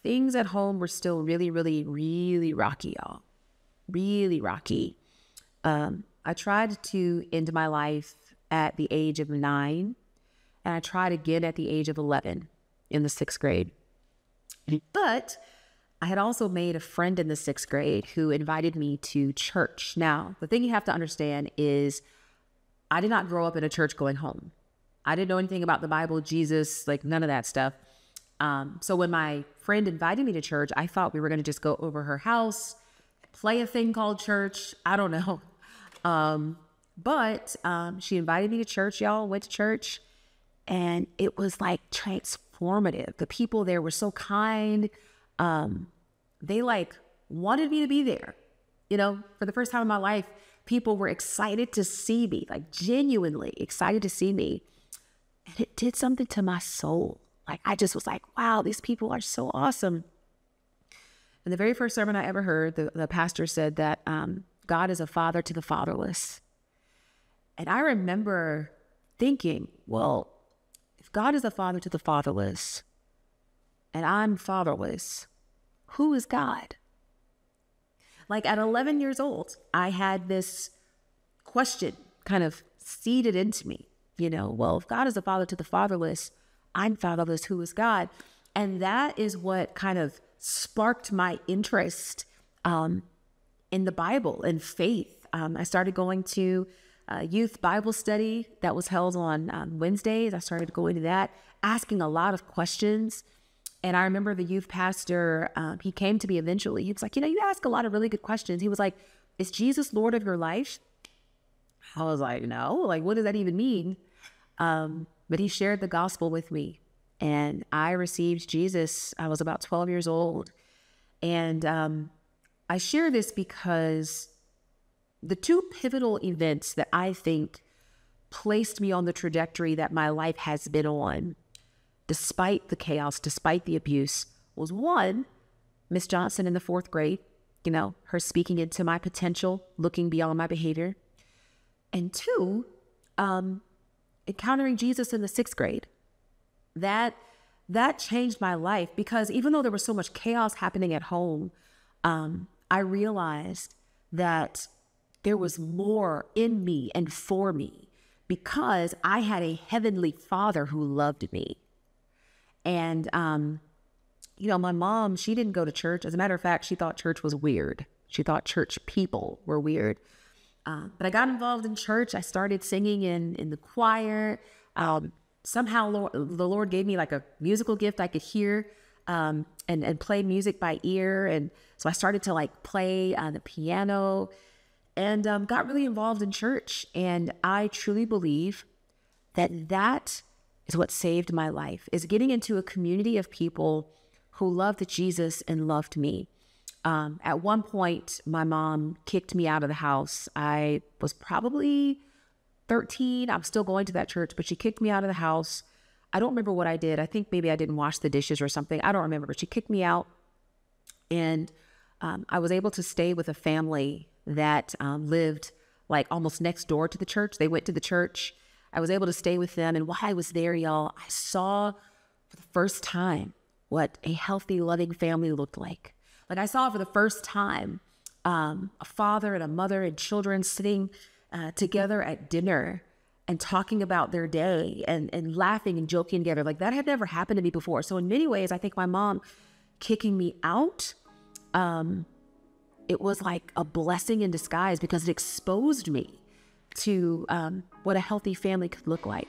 things at home were still really, really, really rocky, y'all. Really rocky. I tried to end my life at the age of 9, and I tried again at the age of 11 in the 6th grade. But I had also made a friend in the 6th grade who invited me to church. Now, the thing you have to understand is I did not grow up in a church-going home. I didn't know anything about the Bible, Jesus, like none of that stuff. So when my friend invited me to church, I thought we were going to just go over her house, play a thing called church. I don't know. But she invited me to church, y'all, went to church, and it was like transformative. The people there were so kind. They like wanted me to be there. You know, for the first time in my life, people were excited to see me, like genuinely excited to see me. And it did something to my soul. Like, I just was like, wow, these people are so awesome. And the very first sermon I ever heard, the pastor said that God is a father to the fatherless. And I remember thinking, well, if God is a father to the fatherless and I'm fatherless, who is God? Like at 11 years old, I had this question kind of seeded into me, you know, well, if God is a father to the fatherless, I'm fatherless, who is God? And that is what kind of sparked my interest in the Bible and faith. I started going to youth Bible study that was held on Wednesdays. I started going to that, asking a lot of questions. And I remember the youth pastor, he came to me eventually. He was like, you know, you ask a lot of really good questions. He was like, is Jesus Lord of your life? I was like, no, like, what does that even mean? But he shared the gospel with me, and I received Jesus. I was about 12 years old. And I share this because the two pivotal events that I think placed me on the trajectory that my life has been on, despite the chaos, despite the abuse, was one, Miss Johnson in the 4th grade, you know, her speaking into my potential, looking beyond my behavior. And two, encountering Jesus in the 6th grade. That changed my life, because even though there was so much chaos happening at home, I realized that there was more in me and for me, because I had a heavenly Father who loved me. And, you know, my mom, she didn't go to church. As a matter of fact, she thought church was weird. She thought church people were weird. But I got involved in church. I started singing in the choir. Somehow the Lord gave me like a musical gift I could hear and play music by ear. And so I started to like play the piano and got really involved in church. And I truly believe that is what saved my life, is getting into a community of people who loved Jesus and loved me. At one point, my mom kicked me out of the house. I was probably 13. I'm still going to that church, but she kicked me out of the house. I don't remember what I did. I think maybe I didn't wash the dishes or something. I don't remember, but she kicked me out. And I was able to stay with a family that lived like almost next door to the church. They went to the church. I was able to stay with them. And while I was there, y'all, I saw for the first time what a healthy, loving family looked like. Like I saw for the first time a father and a mother and children sitting together at dinner and talking about their day and laughing and joking together. Like that had never happened to me before. So in many ways, I think my mom kicking me out, it was like a blessing in disguise, because it exposed me to what a healthy family could look like.